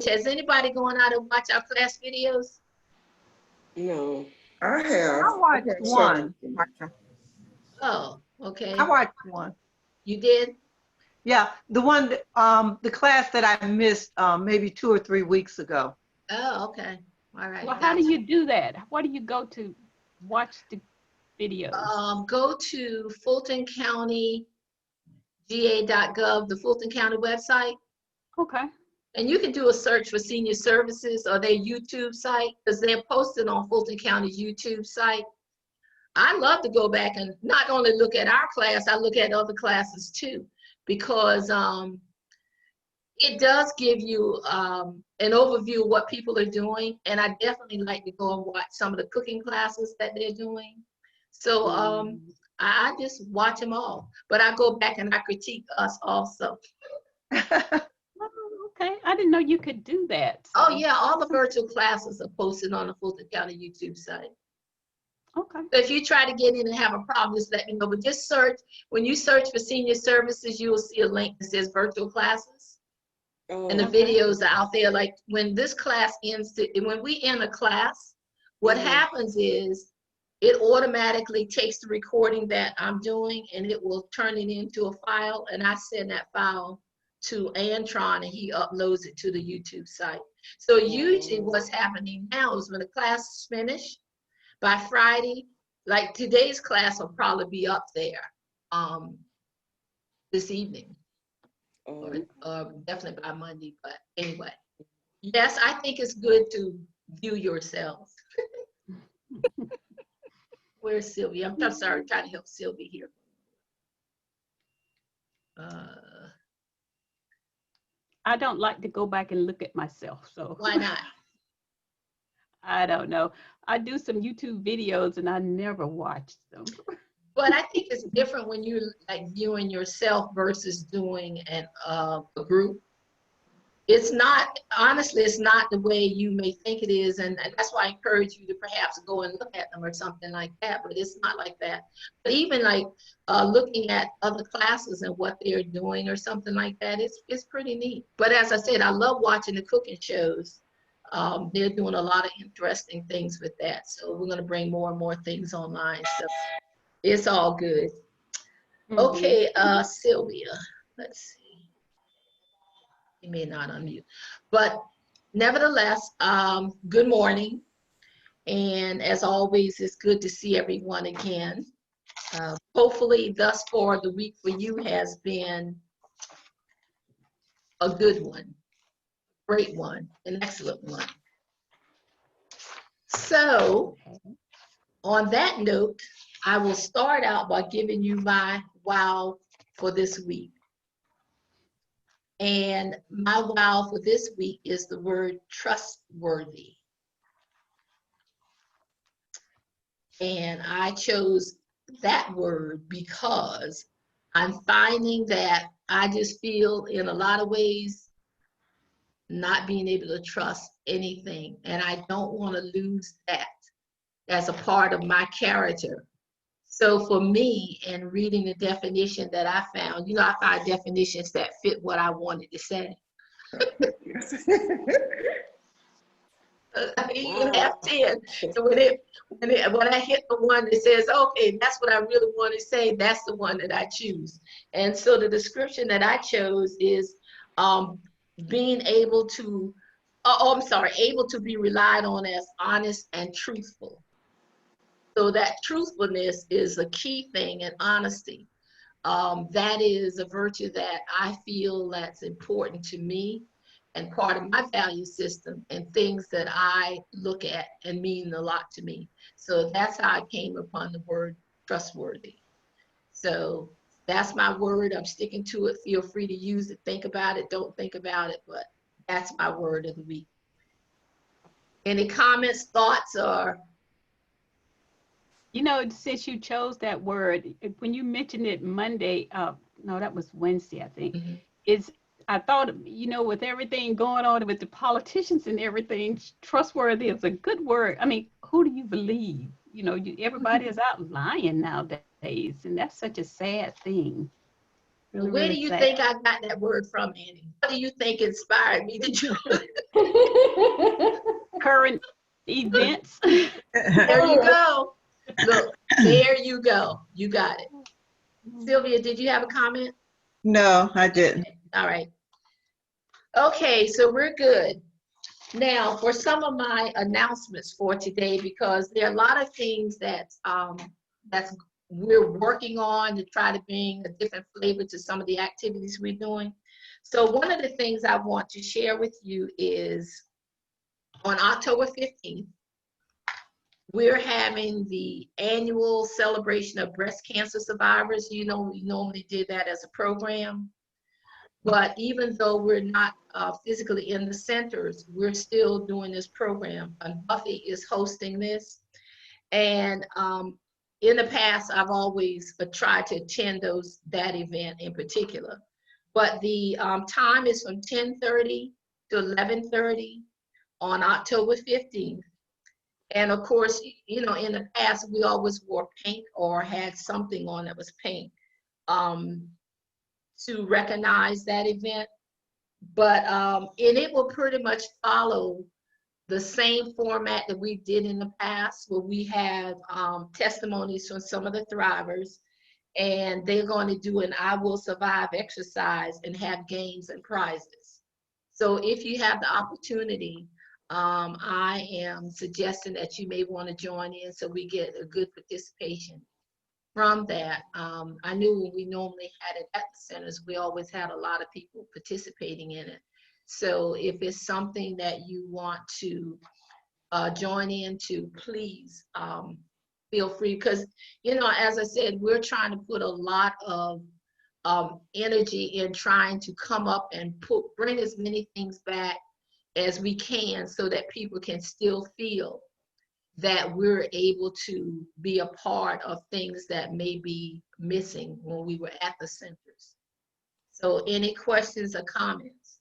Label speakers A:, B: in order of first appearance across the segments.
A: Has anybody gone out and watched our class videos?
B: No.
C: I have.
D: I watched one.
A: Oh, okay.
D: I watched one.
A: You did?
D: Yeah, the one, the class that I missed maybe 2 or 3 weeks ago.
A: Oh, okay. All right.
E: Well, how do you do that? Where do you go to watch the videos?
A: Go to fultoncountyga.gov, the Fulton County website.
E: Okay.
A: And you can do a search for senior services or their YouTube site, because they're posted on Fulton County's YouTube site. I love to go back and not only look at our class, I look at other classes too, because it does give you an overview of what people are doing. And I definitely like to go and watch some of the cooking classes that they're doing. So I just watch them all, but I go back and I critique us also.
E: Okay, I didn't know you could do that. So.
A: Oh yeah, all the virtual classes are posted on the Fulton County YouTube site.
E: Okay.
A: So if you try to get in and have a problem, just let me know. But just search, when you search for senior services, you will see a link that says virtual classes.
B: Oh,
A: And the videos are out there. Like when this class ends, when we end a class, what happens is it automatically takes the recording that I'm doing and it will turn it into a file, and I send that file to Antron and he uploads it to the YouTube site. So usually what's happening now is when the class is finished, by Friday, like today's class will probably be up there this evening, or definitely by Monday, but anyway. Yes, I think it's good to view yourselves. Where's Sylvia? I'm sorry, I'm trying to help Sylvia here.
E: I don't like to go back and look at myself, so.
A: Why not?
E: I don't know. I do some YouTube videos and I never watched them.
A: But I think it's different when you're like viewing yourself versus doing a group. It's not, honestly, it's not the way you may think it is. And that's why I encourage you to perhaps go and look at them or something like that, but it's not like that. But even like looking at other classes and what they're doing or something like that, it's pretty neat. But as I said, I love watching the cooking shows. They're doing a lot of interesting things with that. So we're going to bring more and more things online. So it's all good. Okay, Sylvia, let's see. You may not unmute, but nevertheless, good morning. And as always, it's good to see everyone again. Hopefully thus far the week for you has been a good one, great one, an excellent one. So on that note, I will start out by giving you my wow for this week. And my wow for this week is the word trustworthy. And I chose that word because I'm finding that I just feel in a lot of ways not being able to trust anything. And I don't want to lose that as a part of my character. So for me, in reading the definition that I found, you know, I find definitions that fit what I wanted to say. You have 10. So when I hit the one that says, okay, that's what I really want to say, that's the one that I choose. And so the description that I chose is being able to, able to be relied on as honest and truthful. So that truthfulness is a key thing, and honesty. That is a virtue that I feel that's important to me and part of my value system and things that I look at and mean a lot to me. So that's how I came upon the word trustworthy. So that's my word. I'm sticking to it. Feel free to use it. Think about it. Don't think about it. But that's my word of the week. Any comments, thoughts, or?
E: You know, since you chose that word, when you mentioned it Monday, no, that was Wednesday, I think. I thought, you know, with everything going on with the politicians and everything, trustworthy is a good word. I mean, who do you believe? You know, everybody is out lying nowadays, and that's such a sad thing. Really,
A: Where do
E: really
A: you
E: sad.
A: think I got that word from, Annie? What do you think inspired me to do
E: Current events.
A: There you go. Look, there you go. You got it. Sylvia, did you have a comment?
C: No, I didn't.
A: All right. Okay, so we're good. Now, for some of my announcements for today, because there are a lot of things that that's we're working on to try to bring a different flavor to some of the activities we're doing. So one of the things I want to share with you is on October 15th, we're having the annual celebration of breast cancer survivors. You know, we normally did that as a program. But even though we're not physically in the centers, we're still doing this program. And Buffy is hosting this. And in the past, I've always tried to attend that event in particular. But the time is from 10:30 to 11:30 on October 15th. And of course, you know, in the past, we always wore pink or had something on that was pink. To recognize that event, but and it will pretty much follow the same format that we did in the past, where we have testimonies from some of the thrivers, and they're going to do an I Will Survive exercise and have games and prizes. So if you have the opportunity, I am suggesting that you may want to join in so we get a good participation from that. I knew when we normally had it at the centers, we always had a lot of people participating in it. So if it's something that you want to join into, please feel free. Because, you know, as I said, we're trying to put a lot of energy in trying to come up and bring as many things back as we can so that people can still feel that we're able to be a part of things that may be missing when we were at the centers. So any questions or comments?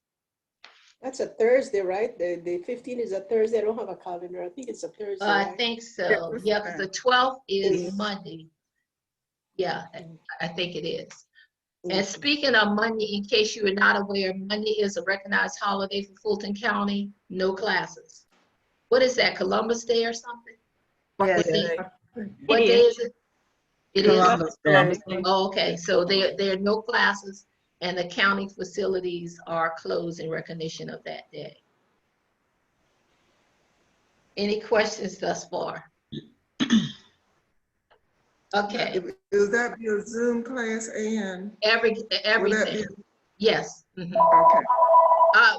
B: That's a Thursday, right? The 15th is a Thursday. I don't have a calendar. I think it's a Thursday.
A: I
B: Right?
A: think so. Yeah, because the 12th is
B: Yes.
A: Monday. Yeah, I think it is. And speaking of Monday, in case you are not aware, Monday is a recognized holiday for Fulton County, no classes. What is that, Columbus Day or something?
C: Yes.
A: What day is it? It is?
C: Columbus Day.
A: Oh, okay, so there are no classes and the county facilities are closed in recognition of that day. Any questions thus far? Okay.
F: Will that be a Zoom class, Ann?
A: Everything. Yes. Mhm.
F: Okay.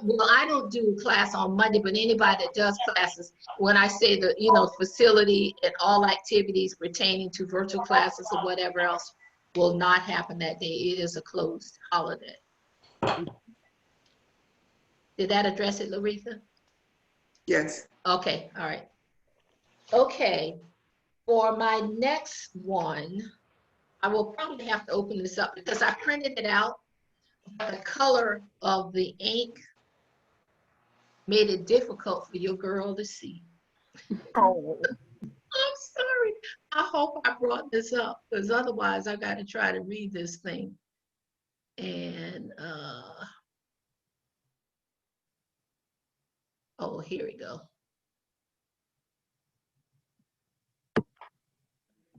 A: Well, I don't do class on Monday, but anybody that does classes, when I say the, you know, facility and all activities pertaining to virtual classes or whatever else will not happen that day. It is a closed holiday. Did that address it, Laretha?
F: Yes.
A: Okay, all right. Okay, for my next one, I will probably have to open this up because I printed it out. The color of the ink made it difficult for your girl to see.
F: Oh.
A: I'm sorry. I hope I brought this up because otherwise I got to try to read this thing. And, oh, here we go.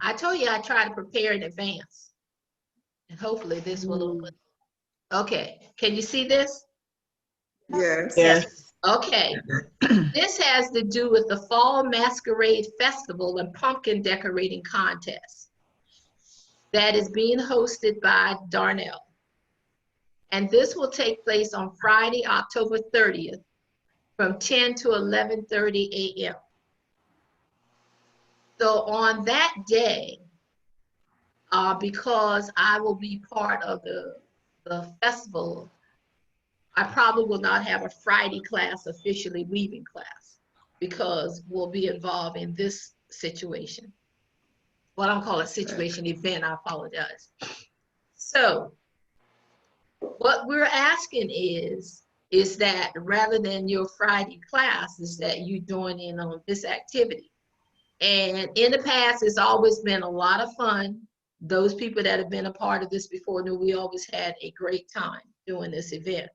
A: I told you I try to prepare in advance. And hopefully this will open. Okay, can you see this?
F: Yes.
C: Yes.
A: Okay, this has to do with the Fall Masquerade Festival and Pumpkin Decorating Contest that is being hosted by Darnell. And this will take place on Friday, October 30th from 10 to 11:30 a.m. So on that day, because I will be part of the festival, I probably will not have a Friday class, officially weaving class, because we'll be involved in this situation. What I'm calling situation event, I apologize. So what we're asking is that rather than your Friday class, is that you join in on this activity. And in the past, it's always been a lot of fun. those people that have been a part of this before know we always had a great time doing this event.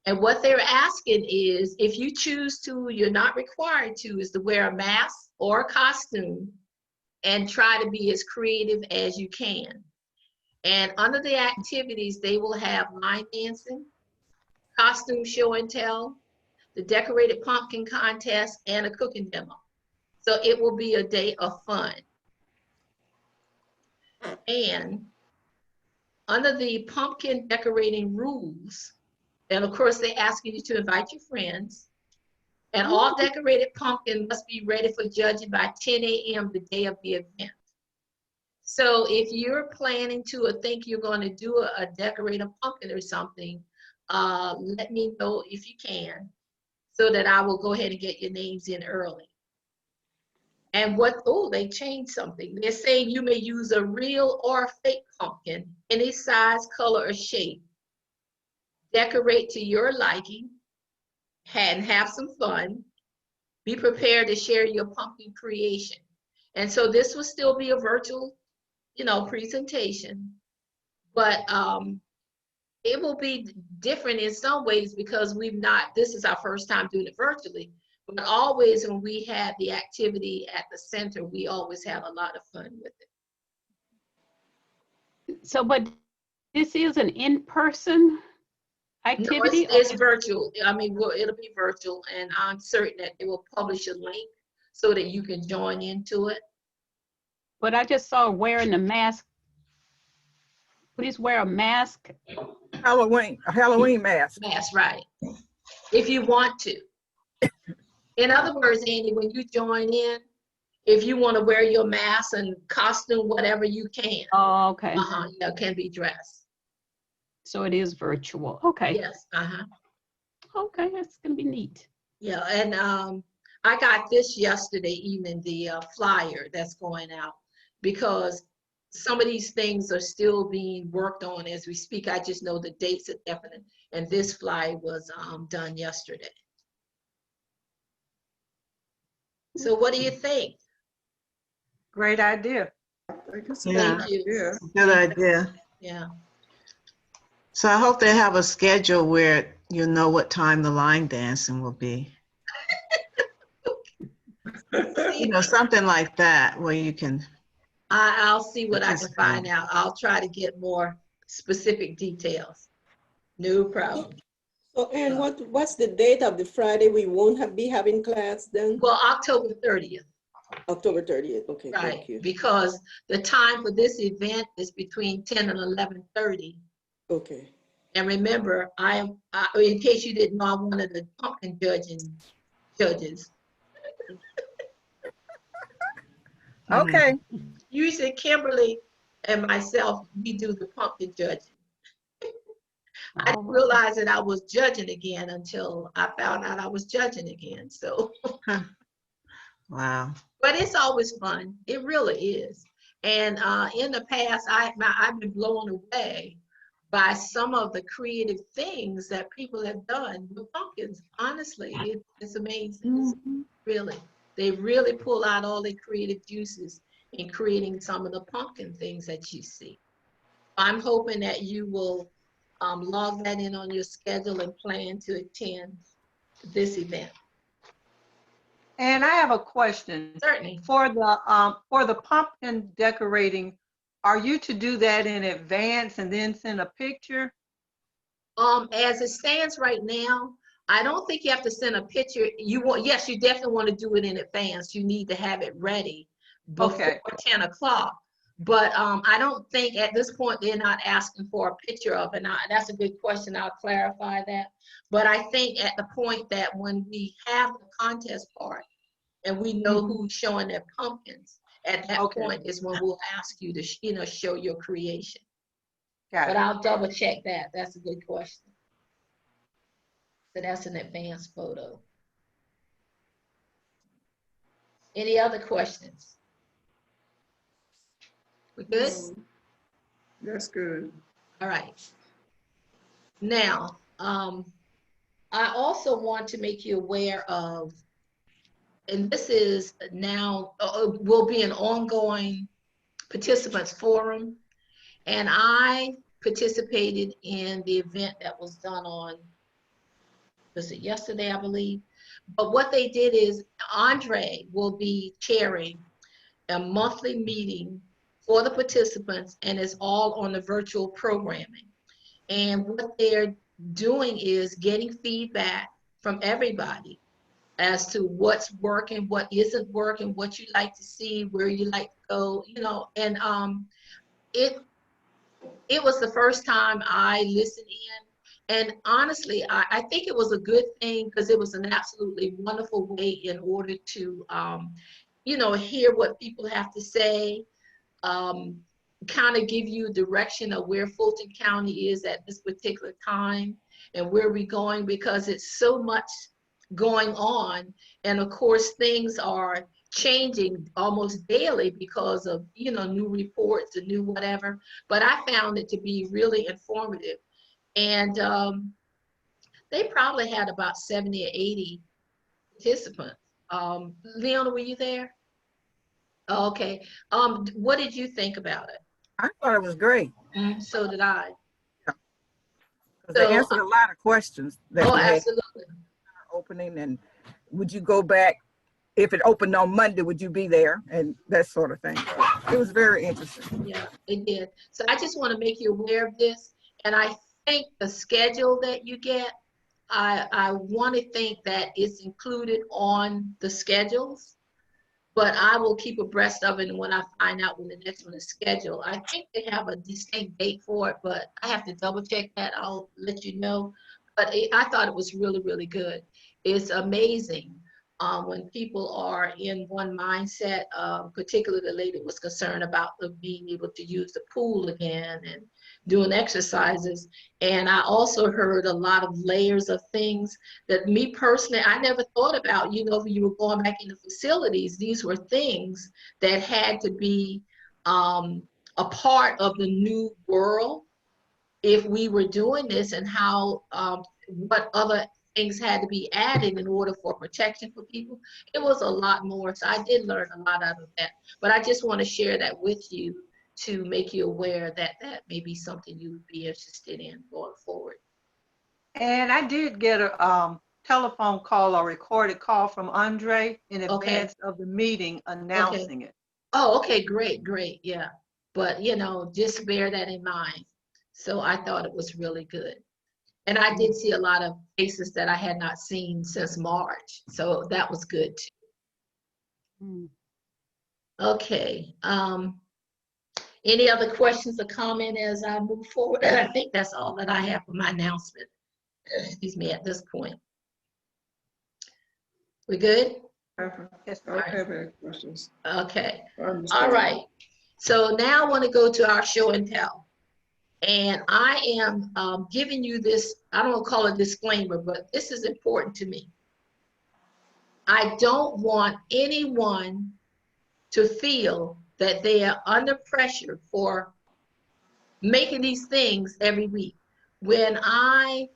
A: And what they're asking is, if you choose to, you're not required to, is to wear a mask or a costume and try to be as creative as you can. And under the activities, they will have line dancing, costume show and tell, the decorated pumpkin contest, and a cooking demo. So it will be a day of fun. And under the pumpkin decorating rules, and of course they ask you to invite your friends, and all decorated pumpkin must be ready for judging by 10 a.m. the day of the event. So if you're planning to or think you're going to do a decorated pumpkin or something, let me know if you can, so that I will go ahead and get your names in early. And they changed something. They're saying you may use a real or a fake pumpkin, any size, color, or shape. Decorate to your liking and have some fun. Be prepared to share your pumpkin creation. And so this will still be a virtual, presentation, but it will be different in some ways because this is our first time doing it virtually, but always when we had the activity at the center, we always have a lot of fun with it.
E: So, but this is an in-person activity?
A: No, it's virtual. I mean, it'll be virtual, and I'm certain that they will publish a link so that you can join into it.
E: But I just saw wearing the mask. Please wear a mask.
G: A Halloween mask.
A: That's right. If you want to. In other words, Andy, when you join in, if you want to wear your mask and costume, whatever, you can.
E: Oh, okay.
A: Can be dressed.
E: So it is virtual. Okay.
A: Yes.
E: Okay, that's gonna be neat.
A: Yeah, and I got this yesterday evening, the flyer that's going out, because some of these things are still being worked on as we speak. I just know the dates are definite, and this flyer was done yesterday. So what do you think?
D: Great idea.
F: I think it's
C: Yeah.
A: Thank you.
F: Yeah.
C: Good idea.
A: Yeah.
C: So I hope they have a schedule where you know what time the line dancing will be. Something like that where you can.
A: I'll see what I can find out. I'll try to get more specific details. No problem.
B: So, and what's the date of the Friday we won't be having class then?
A: Well, October 30th.
B: October 30th, okay,
A: Right,
B: thank you.
A: because the time for this event is between 10 and 11:30.
B: Okay.
A: And remember, in case you didn't know, I'm one of the pumpkin judges.
G: Okay.
A: Usually Kimberly and myself, we do the pumpkin judging. I didn't realize that I was judging again until I found out I was judging again. So,
C: Wow.
A: but it's always fun. It really is. And in the past, I've been blown away by some of the creative things that people have done with pumpkins. Honestly, it's amazing. Really. They really pull out all the creative juices in creating some of the pumpkin things that you see. I'm hoping that you will log that in on your schedule and plan to attend this event.
D: And I have a question.
A: Certainly.
D: For the pumpkin decorating, are you to do that in advance and then send a picture?
A: As it stands right now, I don't think you have to send a picture. Yes, you definitely want to do it in advance. You need to have it ready before 10 o'clock. But I don't think at this point they're not asking for a picture of it. Now, that's a good question. I'll clarify that. But I think at the point that when we have the contest part and we know who's showing their pumpkins, at that point is when we'll ask you to, show your creation. But I'll double check that. That's a good question. So that's an advanced photo. Any other questions? We good?
F: That's good.
A: All right. Now, I also want to make you aware of, and this is now, will be an ongoing participants forum, and I participated in the event that was done on, was it yesterday, I believe? But what they did is Andre will be chairing a monthly meeting for the participants, and it's all on the virtual programming. And what they're doing is getting feedback from everybody as to what's working, what isn't working, what you like to see, where you like to go, you know. And it was the first time I listened in. And honestly, I think it was a good thing, because it was an absolutely wonderful way in order to, you know, hear what people have to say, kind of give you direction of where Fulton County is at this particular time and where we're going, because it's so much going on. And of course, things are changing almost daily because of, you know, new reports and new whatever. But I found it to be really informative. And they probably had about 70 or 80 participants. Leona, were you there? Oh, okay. What did you think about it?
G: I thought it was great.
A: So did I.
G: 'Cause they answered a lot of questions that
A: Oh,
G: we had
A: absolutely.
G: opening. And would you go back if it opened on Monday? Would you be there? And that sort of thing. It was very interesting.
A: Yeah, it did. So I just want to make you aware of this. And I think the schedule that you get, I want to think that it's included on the schedules, but I will keep abreast of it. And when I find out when the next one is scheduled, I think they have a distinct date for it, but I have to double check that. I'll let you know. But I thought it was really, really good. It's amazing when people are in one mindset, particularly the lady was concerned about being able to use the pool again and doing exercises. And I also heard a lot of layers of things that me personally, I never thought about. You know, when you were going back into facilities, these were things that had to be a part of the new world if we were doing this, and how what other things had to be added in order for protection for people. It was a lot more. So I did learn a lot out of that. But I just want to share that with you to make you aware that that may be something you would be interested in going forward.
D: And I did get a telephone call or recorded call from Andre in
A: Okay.
D: advance of the meeting announcing it.
A: Oh, okay, great, great, yeah. But, you know, just bear that in mind. So I thought it was really good. And I did see a lot of faces that I had not seen since March. So that was good too. Okay. Any other questions or comment as I move forward? I think that's all that I have for my announcement. Excuse me, at this point. We good?
D: Yes,
F: I don't have any questions.
A: Okay.
F: I understand.
A: All right. So now I want to go to our show and tell. And I am giving you this, I don't want to call it a disclaimer, but this is important to me. I don't want anyone to feel that they are under pressure for making these things every week. When I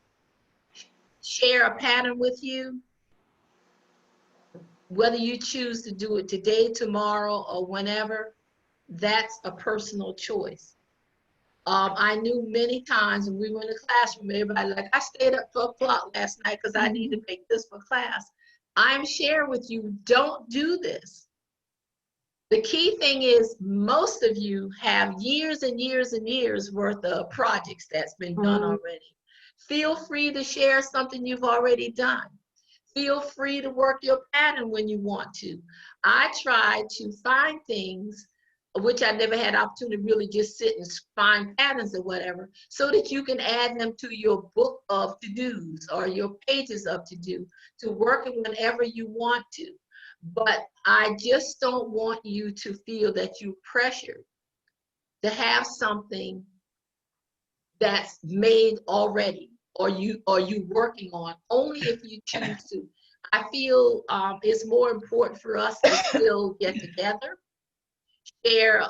A: share a pattern with you, whether you choose to do it today, tomorrow, or whenever, that's a personal choice. I knew many times when we were in the classroom, everybody like, I stayed up 12 o'clock last night because I need to make this for class. I'm sharing with you, don't do this. The key thing is most of you have years and years and years worth of projects that's been done already. Feel free to share something you've already done. Feel free to work your pattern when you want to. I try to find things which I never had opportunity to really just sit and find patterns or whatever, so that you can add them to your book of to-dos or your pages of to-do, to work it whenever you want to. But I just don't want you to feel that you're pressured to have something that's made already or you working on, only if you choose to. I feel it's more important for us to still get together, share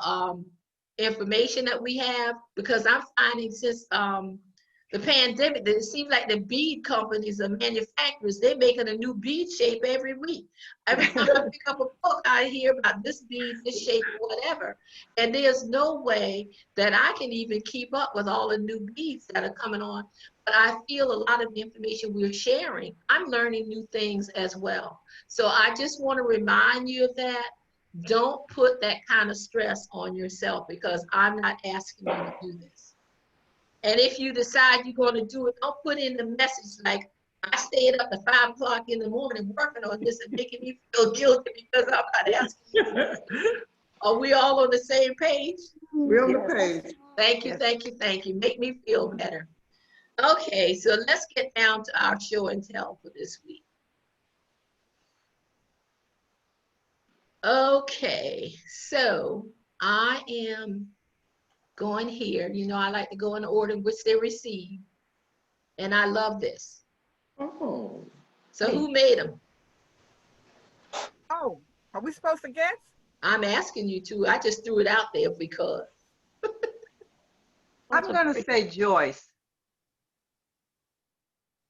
A: information that we have, because I'm finding since The pandemic, it seems like the bead companies, the manufacturers, they're making a new bead shape every week. Every time I pick up a book, I hear about this bead, this shape, whatever. And there's no way that I can even keep up with all the new beads that are coming on. But I feel a lot of the information we're sharing, I'm learning new things as well. So I just want to remind you of that. Don't put that kind of stress on yourself, because I'm not asking you to do this. And if you decide you're going to do it, don't put in the message like, I stayed up at 5 o'clock in the morning working on this and making me feel guilty because I'm not asking you. Are we all on the same page?
F: We're on the page.
A: Thank you, thank you, thank you. Make me feel better. Okay, so let's get down to our show and tell for this week. Okay, so I am going here. You know, I like to go in the order in which they receive. And I love this.
F: Oh.
A: So who made them?
G: Oh, are we supposed to guess?
A: I'm asking you to. I just threw it out there if we could.
D: I'm going to say Joyce.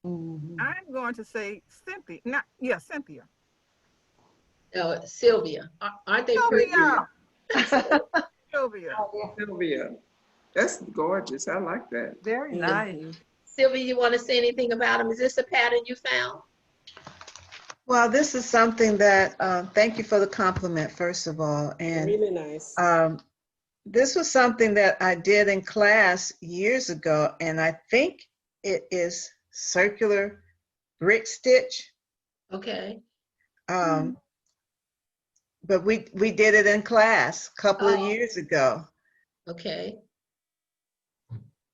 G: I'm going to say Cynthia. Cynthia.
A: Sylvia. Aren't they pretty?
G: Sylvia. Sylvia.
F: Sylvia. That's gorgeous. I like that.
D: Very nice.
A: Sylvia, you want to say anything about them? Is this a pattern you found?
C: Well, this is something that, thank you for the compliment, first of all. And
B: Really nice.
C: this was something that I did in class years ago, and I think it is circular brick stitch.
A: Okay.
C: But we did it in class a couple of years ago.
A: Okay.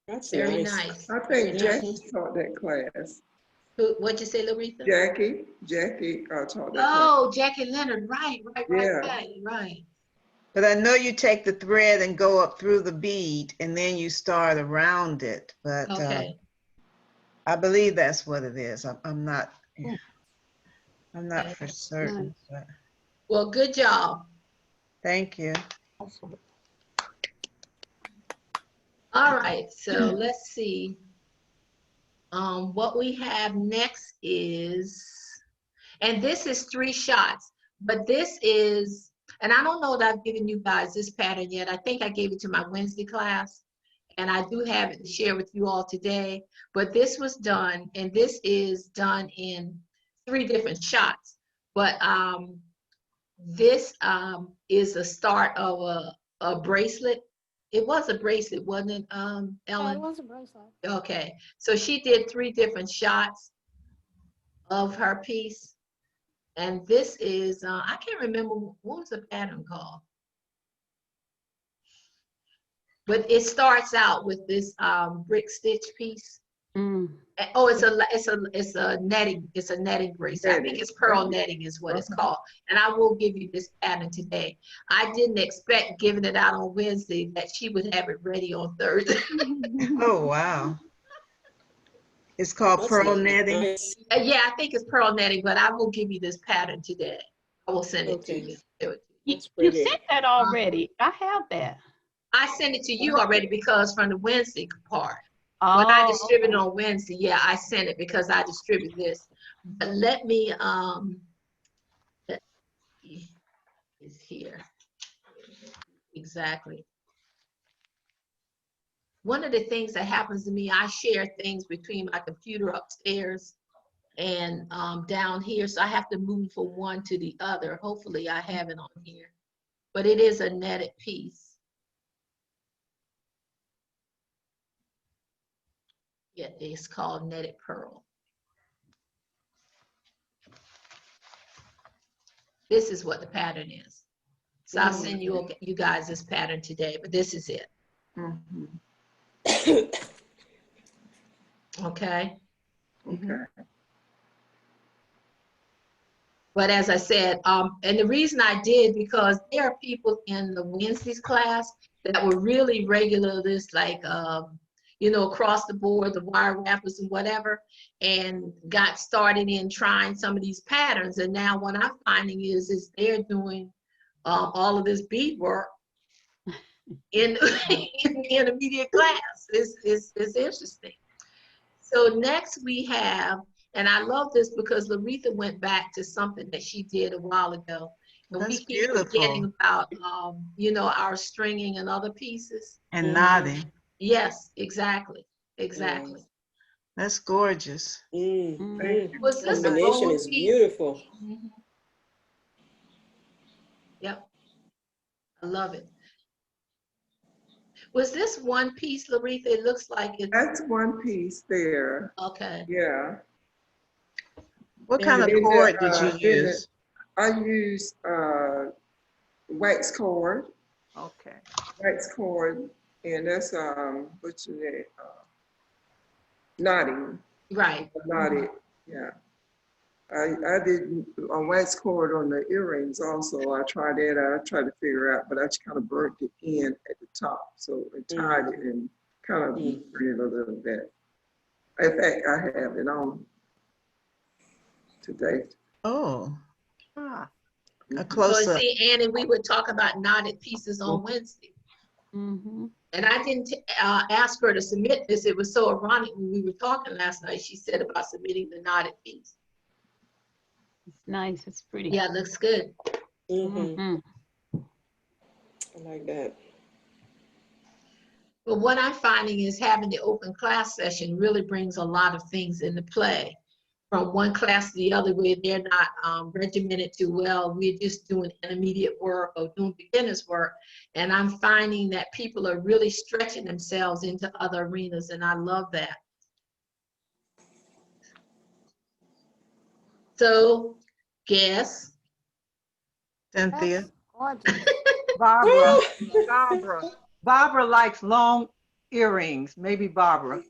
B: That's
A: Very
B: nice.
A: nice.
F: I think Jackie taught that class.
A: What'd you say, Laretha?
F: Jackie taught that class.
A: Oh, Jackie Leonard. Right.
F: Yeah.
C: But I know you take the thread and go up through the bead and then you start around it. But
A: Okay.
C: I believe that's what it is. I'm not
A: Okay.
C: for certain. But
A: Well, good job.
C: thank you.
A: All right, so let's see. What we have next is, and this is 3 shots, but this is, and I don't know that I've given you guys this pattern yet. I think I gave it to my Wednesday class, and I do have it to share with you all today, but this was done, and this is done in 3 different shots. But this is a start of a bracelet. It was a bracelet, wasn't it, Ellen?
H: Yeah, it was a bracelet.
A: Okay, so she did 3 different shots of her piece. And this is, I can't remember, what was the pattern called? But it starts out with this brick stitch piece. Oh, it's a netting bracelet. I think it's pearl netting is what it's called. And I will give you this pattern today. I didn't expect giving it out on Wednesday that she would have it ready on Thursday.
C: Oh, wow. It's called pearl netting.
B: Nice.
A: Yeah, I think it's pearl netting, but I will give you this pattern today. I will send it to you.
E: You
B: That's pretty.
E: sent that already. I have that.
A: I sent it to you already because from the Wednesday part. When I distributed on Wednesday, yeah, I sent it because I distribute this. But let me, it's here. Exactly. One of the things that happens to me, I share things between my computer upstairs and down here. So I have to move from one to the other. Hopefully I have it on here. But it is a netted piece. Yeah, it's called netted pearl. This is what the pattern is. So I'll send you guys this pattern today, but this is it. Okay.
F: Okay.
A: But as I said, and the reason I did, because there are people in the Wednesdays class that were really regulars, like, you know, across the board, the wire wrappers and whatever, and got started in trying some of these patterns. And now what I'm finding is they're doing all of this beadwork in the intermediate class. It's interesting. So next we have, and I love this because Laretha went back to something that she did a while ago. And
C: That's
A: we keep
C: beautiful.
A: forgetting about, you know, our stringing and other pieces.
C: And
B: Mhm.
C: knotting.
A: Yes, exactly, exactly.
C: That's gorgeous.
A: Was this a
B: Combination
A: gold
B: is
A: piece?
B: beautiful.
A: Mhm. Yep, I love it. Was this one piece, Laretha? It looks like it's,
F: That's one piece there.
A: okay.
F: Yeah.
C: What kind of
F: then
C: cord did
F: then
C: you use?
F: I use wax cord,
D: Okay.
F: and that's what's your name? Knotting,
A: Right.
F: knotted. Yeah. I did a wax cord on the earrings also. I tried that out. I tried to figure out, but I just kind of burnt it in at the top. So I tied it and kind of burned it a little bit. In fact, I have it on today.
C: Oh,
D: Ah.
C: a
A: So
C: close up.
A: see, Annie, we would talk about knotted pieces on Wednesday.
E: Mm-hmm.
A: And I didn't ask her to submit this. It was so ironic when we were talking last night. She said about submitting the knotted piece.
E: It's nice. It's pretty.
A: Yeah, it looks good.
E: Mm-hmm.
B: I like that.
A: But what I'm finding is having the open class session really brings a lot of things into play. From one class to the other, where they're not regimented to, well, we're just doing intermediate work or doing beginners work. And I'm finding that people are really stretching themselves into other arenas, and I love that. So, guess.
C: Cynthia.
D: Barbara likes long earrings. Maybe Barbara.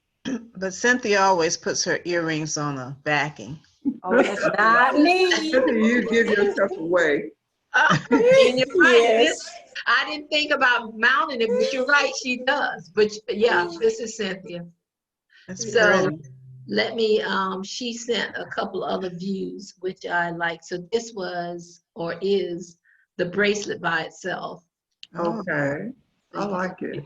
C: But Cynthia always puts her earrings on a backing.
D: Oh, that's
H: Not me.
F: You give yourself away.
A: And you're right.
B: Yes.
A: I didn't think about mounting it, but you're right, she does. But yeah, this is Cynthia.
C: That's
A: So
C: pretty.
A: let me, she sent a couple other views, which I like. So this was, or is, the bracelet by itself.
F: Okay. I like it.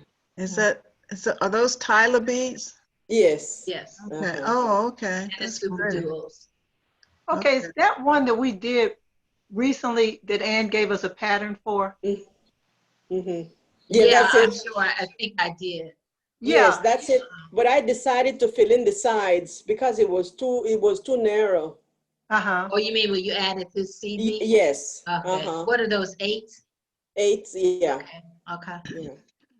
C: Are those Tyler beads?
B: Yes.
A: Yes.
C: Okay. Oh, okay.
A: And it's
C: That's
A: super
C: pretty.
A: duos.
D: okay. Is that one that we did recently that Ann gave us a pattern for?
B: Yeah,
A: Yeah,
B: that's
A: I'm
B: it.
A: sure. I think I did.
B: Yes,
D: Yeah.
B: that's it. But I decided to fill in the sides because it was too narrow.
D: Uh-huh.
A: Oh, you mean when you added this CD?
B: Yes.
A: Okay. What are those, 8s?
B: 8s, yeah.
A: Okay.
B: Yeah.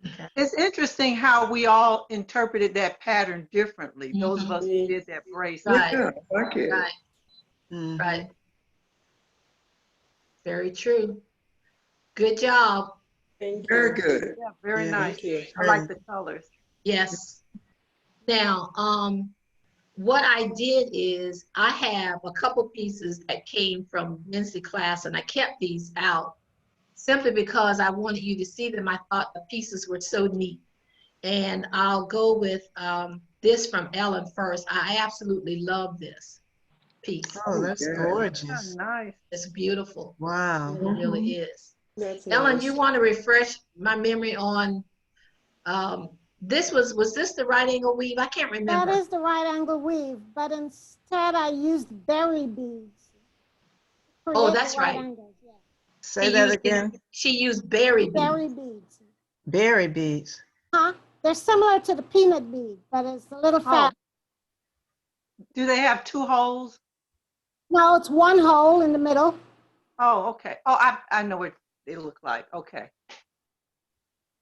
A: Okay.
D: It's interesting how we all interpreted that pattern differently. Those of us who
B: Mhm.
D: did that bracelet.
A: Right.
F: Yeah, I like it.
A: Right.
C: Mhm.
A: Right. Very true. Good job.
B: Thank you.
F: Very good.
D: Yeah, very
C: Yeah.
D: nice.
B: Thank you.
D: I like the colors.
A: Yes. Now, what I did is I have a couple pieces that came from Wednesday class, and I kept these out simply because I wanted you to see them. I thought the pieces were so neat. And I'll go with this from Ellen first. I absolutely love this piece.
C: Oh, that's
F: Yeah.
D: Yeah,
C: gorgeous.
D: nice.
A: It's beautiful.
C: Wow.
A: It really is.
B: That's
A: Ellen,
B: nice.
A: you want to refresh my memory on this was this the right angle weave? I can't remember.
H: That is the right angle weave, but instead I used berry beads. to
A: Oh,
H: create
A: that's
H: the right
A: right.
H: angles, yeah.
C: Say that again.
A: She used berry beads.
H: Berry beads.
C: Berry beads.
H: Huh? They're similar to the peanut bead, but it's a little
D: Oh.
H: fat.
D: Do they have 2 holes?
H: No, it's one hole in the middle.
D: Oh, okay. Oh, I know what they look like. Okay.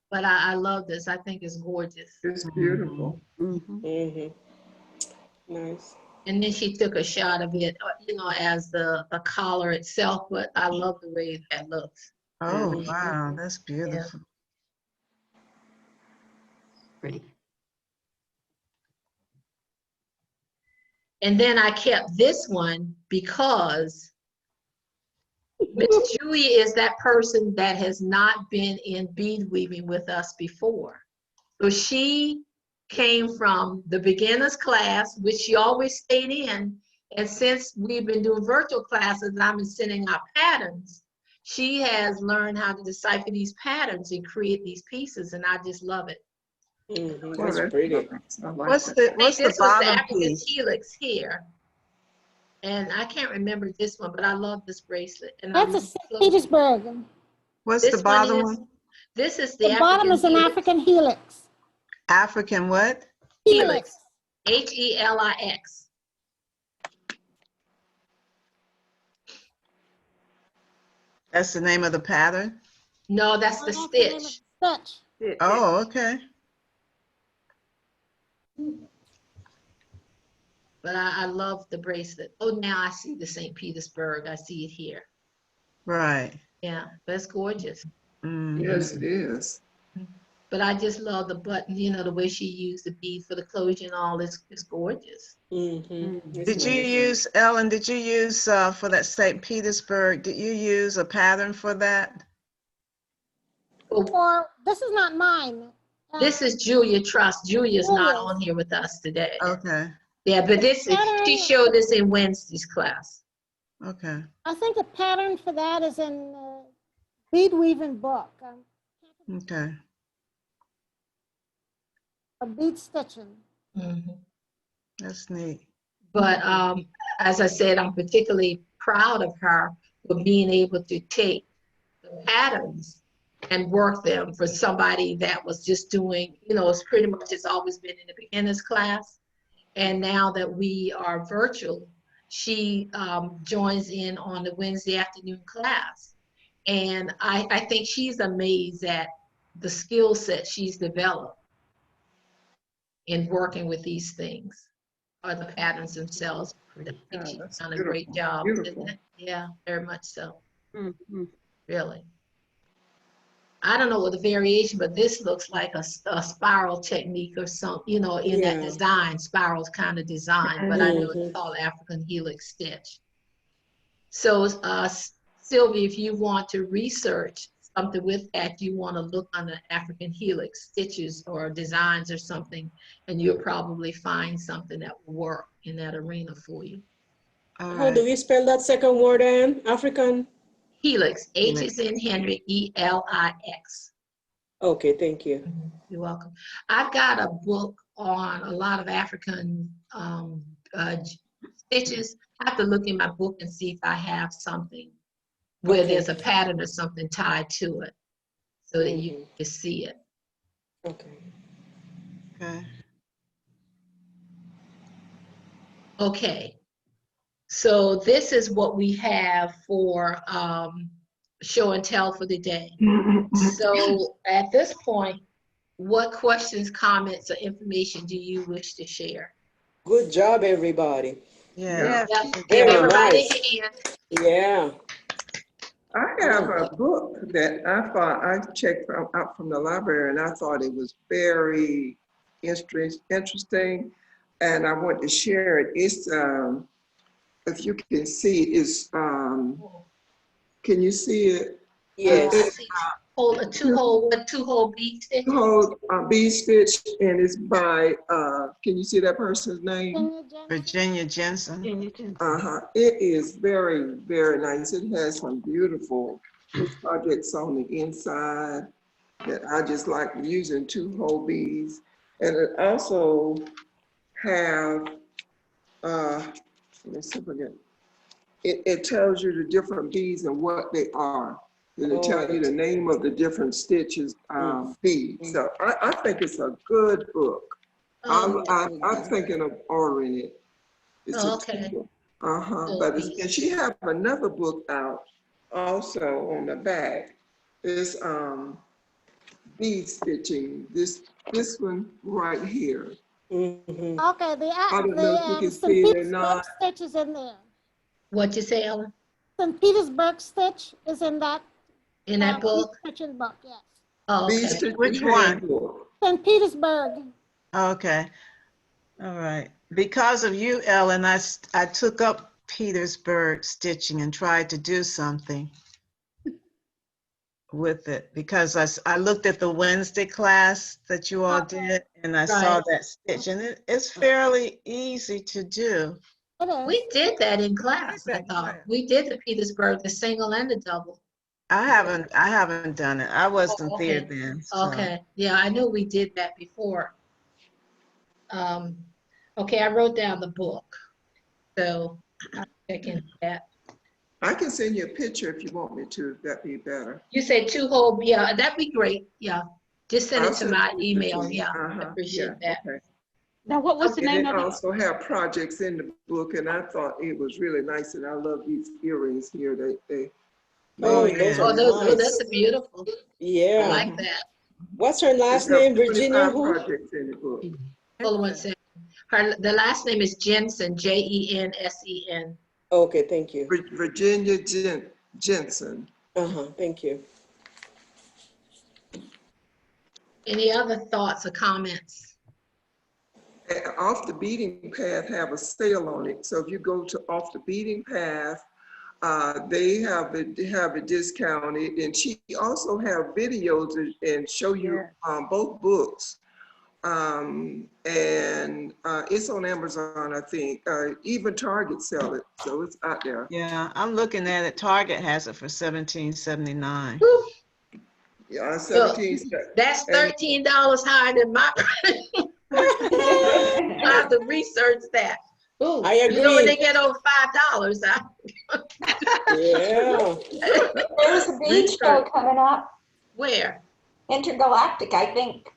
A: But I love this. I think it's gorgeous.
F: It's beautiful.
B: Mm-hmm. Nice.
A: And then she took a shot of it, you know, as the collar itself. But I love the way that looks.
C: Oh,
B: Mhm.
C: wow. That's beautiful.
E: Pretty.
A: And then I kept this one because Miss Julie is that person that has not been in bead weaving with us before. So she came from the beginners class, which she always stayed in. And since we've been doing virtual classes and I've been sending out patterns, she has learned how to decipher these patterns and create these pieces. And I just love it.
B: Mhm,
F: Oh,
B: that's
F: that's
B: pretty.
F: nice. I like
C: What's
F: that.
C: the
A: I
C: what's
A: think
C: the
A: this was the
C: bottom
A: African
C: piece?
A: Helix here. And I can't remember this one, but I love this bracelet. And I
H: That's a
A: love
H: St.
A: the closure.
H: Petersburg.
C: What's the
A: This one
C: bottom
A: is,
C: one?
A: this is the
H: The bottom
A: African
H: is an
A: Helix.
H: African helix.
C: African what?
A: Helix. Helix.
C: That's the name of the pattern?
A: No, that's the
H: That's the name of
A: stitch.
H: the stitch.
C: Oh, okay.
A: But I love the bracelet. Oh, now I see the St. Petersburg. I see it here.
C: Right.
A: Yeah, that's gorgeous.
C: Mhm.
F: Yes, it is.
A: But I just love the button, you know, the way she used the bead for the closure and all. It's gorgeous.
B: Mhm. It's
C: Did you
B: nice.
C: use, Ellen, did you use for that St. Petersburg, did you use a pattern for that?
H: Or this is not mine.
A: This is Julia Trust. Julia's not
H: Julia's.
A: on here with us today.
C: Okay,
A: Yeah, but
H: The
A: this is, she
H: pattern-
A: showed this in Wednesday's class.
C: okay.
H: I think the pattern for that is in bead weaving book.
C: Okay.
H: Or bead stitching.
A: Mhm.
C: That's neat.
A: But as I said, I'm particularly proud of her for being able to take the patterns and work them for somebody that was just doing, you know, it's pretty much, it's always been in the beginner's class. And now that we are virtual, she joins in on the Wednesday afternoon class. And I think she's amazed at the skill set she's developed in working with these things, or the patterns themselves. I think
F: Yeah,
A: she's
F: that's
A: done a great
F: beautiful,
A: job.
F: beautiful.
A: Isn't it? Yeah, very much so,
E: Mhm.
A: really. I don't know what the variation, but this looks like a spiral technique or some, you know, in that
B: Yeah.
A: design, spirals kind of design, but I know it's
B: Mhm.
A: called African Helix stitch. So Sylvia, if you want to research something with that, you want to look on the African Helix stitches or designs or something, and you'll probably find something that will work in that arena for you.
C: All
B: How do
C: right.
B: we spell that second word, Ann? African?
A: Helix, H
C: Helix.
A: is in Henry, ELIX.
B: Okay, thank you.
A: You're welcome. I've got a book on a lot of African stitches. I have to look in my book and see if I have something where
B: Okay.
A: there's a pattern or something tied to it so that you
B: Mhm.
A: can see it.
B: Okay.
C: Okay.
A: Okay. So this is what we have for show and tell for the day. So at this point, what questions, comments, or information do you wish to share?
B: Good job, everybody.
C: Yeah.
D: Yes.
A: Yeah, give
B: Very
A: everybody
B: nice.
A: a hand.
B: Yeah.
F: I have a book that I thought I checked out from the library, and I thought it was very interesting, and I want to share it. It's if you can see, it's can you see it?
B: Yes.
A: I see a two-hole bead stitch.
F: Hold bead stitch, and it's by can you see that person's name?
C: Virginia Jensen.
F: It is very, very nice. It has some beautiful projects on the inside that I just like using two-hole beads. And it also have, let me see if I get, it tells you the different beads and what they are. And it tells you the name of the different stitches, beads. So I think it's a good book. I'm thinking of ordering it. It's
A: Okay.
F: But and she have another book out also on the back. It's bead stitching. This one right here.
B: Mhm.
H: Okay,
F: I don't know if you can
H: St.
F: see it or
H: Petersburg
F: not.
H: stitch is in there.
A: What'd you say, Ellen?
H: St. Petersburg stitch is in that
A: In that
H: bead
A: book?
H: stitching book, yes.
A: Oh,
F: Bead
A: okay.
F: stitching
C: Which one?
F: handbook.
H: St. Petersburg.
C: Okay. All right. Because of you, Ellen, I took up Petersburg stitching and tried to do something with it because I looked at the Wednesday class that you all did and I saw that stitch and it's fairly easy to do.
H: It is.
A: We did that in class, I thought. We did the Petersburg, the single and the double.
C: I haven't done it. I wasn't
A: Oh,
C: there
A: okay.
C: then. So.
A: Okay, yeah, I know we did that before. Okay, I wrote down the book, so I'll check into that.
F: I can send you a picture if you want me to. That'd be better.
A: You said 2 whole, yeah, that'd be great, yeah. Just send
F: I'll
A: it to
F: send
A: my
F: you a
A: email,
F: picture.
A: yeah, I
F: Yeah,
A: appreciate that.
F: okay.
E: Now, what was the
F: And
E: name
F: it
E: of it?
F: also have projects in the book, and I thought it was really nice, and I love these earrings here. They
B: Oh,
C: Oh,
B: those
C: yeah.
B: are
A: Oh, those, oh,
B: nice.
A: that's beautiful, I
B: Yeah.
A: like that.
B: What's her
F: It's
B: last
F: got
B: name? Virginia
F: 25
B: who?
F: projects in the book.
A: Hold on one second. The last name is Jensen, Jensen.
B: Okay, thank you.
F: Virginia Jensen.
B: Thank you.
A: Any other thoughts or comments?
F: Off the Beating Path have a sale on it. So if you go to Off the Beating Path, they have it discounted, and she also have videos and show you both books. And it's on Amazon, I think. Even Target sell it, so it's out there.
C: Yeah, I'm looking at it. Target has it for $17.79.
F: Yeah, 17.
A: That's $13 higher than my. I have to research that. Ooh,
B: I
A: you know when
B: agree.
A: they get over $5,
B: Yeah.
I: There's a bead show coming up,
A: Where?
I: Intergalactic, I think,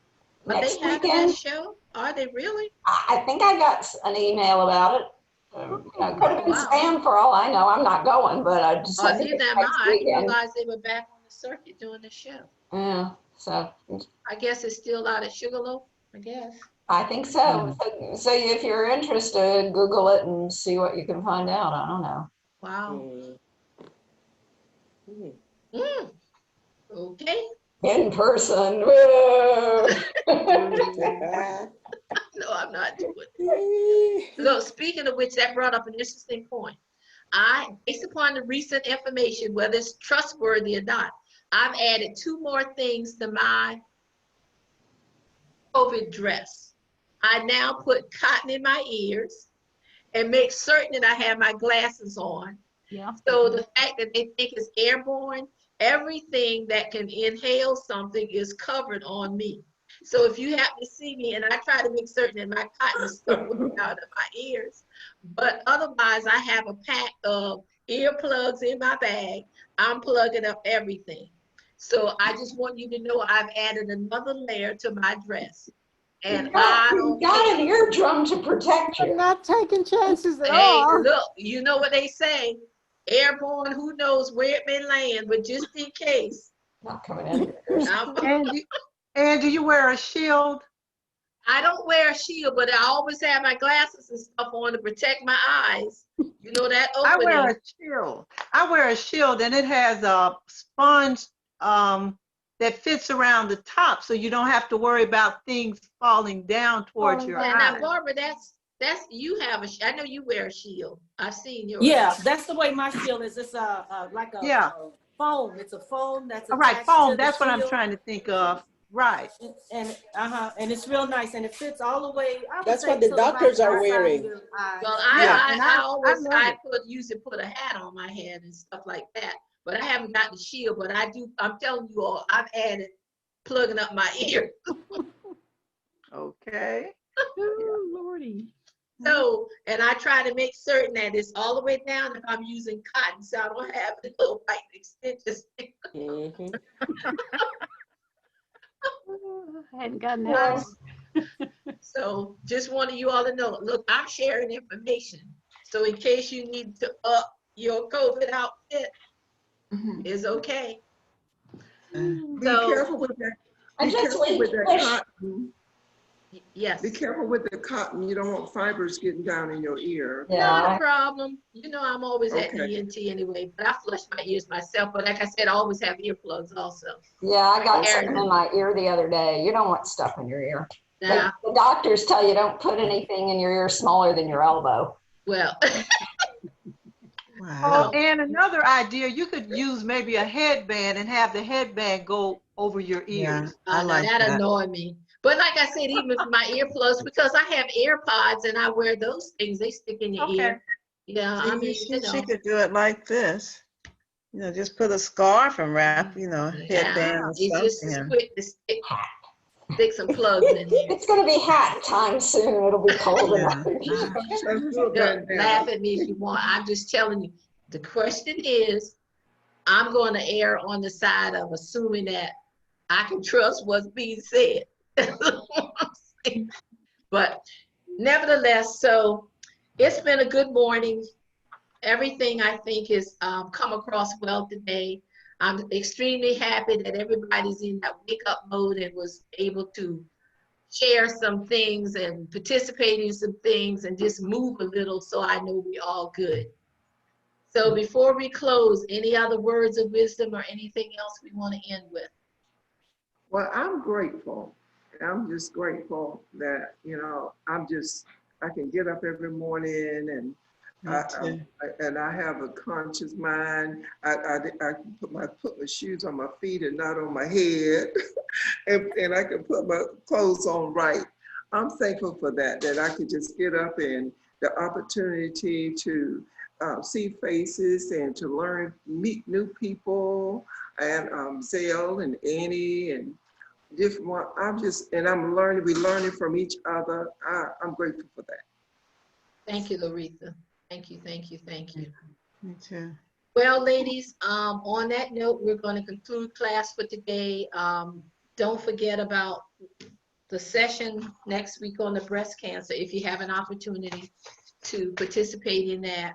A: Are they
I: next
A: having that
I: weekend.
A: show? Are they really?
I: I think I got an email about it. Could have been
A: Wow.
I: spam for all I know. I'm not going, but I just
A: Oh,
I: think
A: neither
I: it's
A: am I.
I: next
A: I didn't
I: weekend.
A: realize they were back on the circuit doing the show.
I: Yeah, so
A: I guess it's still out at Sugarloaf, I guess.
I: I think so. So if you're interested, Google it and see what you can find out. I don't know.
A: Wow.
B: Mm.
A: Mm. Okay.
I: In person. Whoa.
A: No, I'm not doing it. So speaking of which, that brought up an interesting point. Based upon the recent information, whether it's trustworthy or not, I've added 2 more things to my COVID dress. I now put cotton in my ears and make certain that I have my glasses on.
E: Yeah.
A: So the fact that they think it's airborne, everything that can inhale something is covered on me. So if you happen to see me, and I try to make certain that my cotton is stuck out of my ears, but otherwise I have a pack of earplugs in my bag. I'm plugging up everything. So I just want you to know I've added another layer to my dress. And
I: You've got an eardrum to protect you.
H: I'm not taking chances at
A: Hey,
H: all.
A: look, you know what they say, airborne, who knows where it may land, but just in case.
I: Not coming in here.
D: And do you wear a shield?
A: I don't wear a shield, but I always have my glasses and stuff on to protect my eyes. You know that
D: I
A: opening.
D: wear a shield. I wear a shield, and it has a sponge that fits around the top, so you don't have to worry about things falling down towards your
A: And now,
D: eyes.
A: Barbara, that's you have I know you wear a shield. I've seen yours.
J: Yeah, that's the way my shield is. It's like a foam. It's a foam that's
D: All right,
J: attached
D: foam.
J: to the
D: That's what I'm
J: shield.
D: trying to think of. Right.
J: And it's real nice, and it fits all the way. I would
B: That's
J: say
B: what the
J: to about
B: doctors are
J: outside
B: wearing.
J: your eyes.
A: Well,
D: Yeah, and
A: I always
D: love it.
A: usually put a hat on my head and stuff like that. But I haven't got the shield. But I do. I'm telling you all, I've added plugging up my ear.
D: Okay.
E: Oh, Lordy.
A: So, and I try to make certain that it's all the way down if I'm using cotton, so I don't have the little white extensions.
B: Mhm.
E: I hadn't gotten that.
A: So just wanted you all to know, look, I'm sharing information. So in case you need to up your COVID outfit, it's okay.
F: Be
A: So,
F: careful with that. Be careful with that cotton.
A: yes.
F: Be careful with the cotton. You don't want fibers getting down in your ear.
A: Not a problem. You know, I'm always at
F: Okay.
A: ENT anyway, but I flush my ears myself. But like I said, I always have earplugs also.
I: Yeah, I got
A: There.
I: something in my ear the other day. You don't want stuff in your ear.
A: Yeah.
I: The doctors tell you don't put anything in your ear smaller than your elbow.
A: Well,
D: Oh, and another idea, you could use maybe a headband and have the headband go over your ears.
C: I like
A: that
C: that.
A: annoyed me. But like I said, even for my earplugs, because I have AirPods and I wear those things, they stick in your ear. Yeah, I mean,
C: She could do it like this. just put a scarf and wrap, headband or
A: It's just as
C: something.
A: quick to stick some plugs in there.
I: It's gonna be hat time soon. It'll be cold enough.
A: Laugh at me if you want. I'm just telling you. The question is, I'm going to err on the side of assuming that I can trust what's being said. But nevertheless, so it's been a good morning. Everything I think has come across well today. I'm extremely happy that everybody's in that wake up mode and was able to share some things and participate in some things and just move a little, so I know we're all good. So before we close, any other words of wisdom or anything else we want to end with?
F: Well, I'm grateful. I'm just grateful that, I can get up every morning and I have a conscious mind. I can put my shoes on my feet and not on my head, and I can put my clothes on right. I'm thankful for that I could just get up and the opportunity to see faces and to meet new people, and Zale and Annie and different one. We're learning from each other. I'm grateful for that.
A: Thank you, Laretha. Thank you, thank you, thank you.
C: Me too.
A: Well, ladies, on that note, we're going to conclude class for today. Don't forget about the session next week on the breast cancer. If you have an opportunity to participate in that,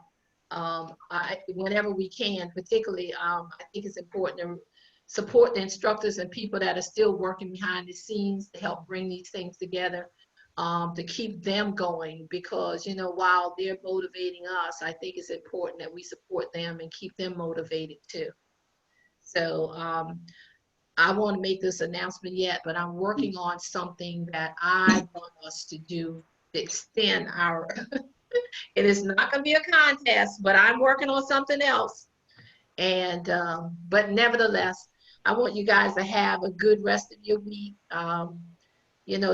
A: whenever we can, particularly, I think it's important to support the instructors and people that are still working behind the scenes to help bring these things together. To keep them going, because while they're motivating us, I think it's important that we support them and keep them motivated too. So I want to make this announcement yet, but I'm working on something that I want us to do to extend our it is not going to be a contest, but I'm working on something else. And but nevertheless, I want you guys to have a good rest of your week.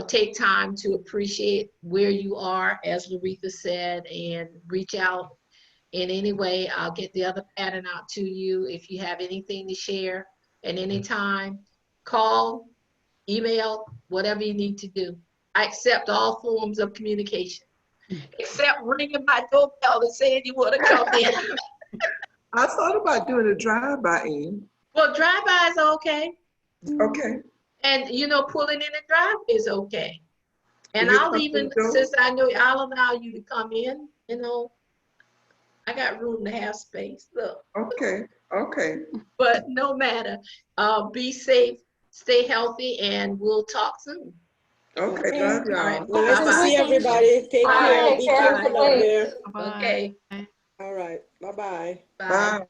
A: Take time to appreciate where you are, as Laretha said, and reach out in any way. I'll get the other pattern out to you if you have anything to share at any time. Call, email, whatever you need to do. I accept all forms of communication, except ringing my doorbell and saying you want to come in.
F: I thought about doing a drive-by in.
A: Well, drive-by is okay.
F: Okay.
A: And, pulling in the driveway is okay. And I'll even, since I know, I'll allow you to come in, I got room to have space, look.
F: Okay, okay.
A: But no matter, be safe, stay healthy, and we'll talk soon.
F: Okay, love y'all.
A: All right.
B: Nice to see everybody. Take care. Be careful out there.
A: Okay.
B: All right. Bye-bye.
A: Bye.
F: Bye.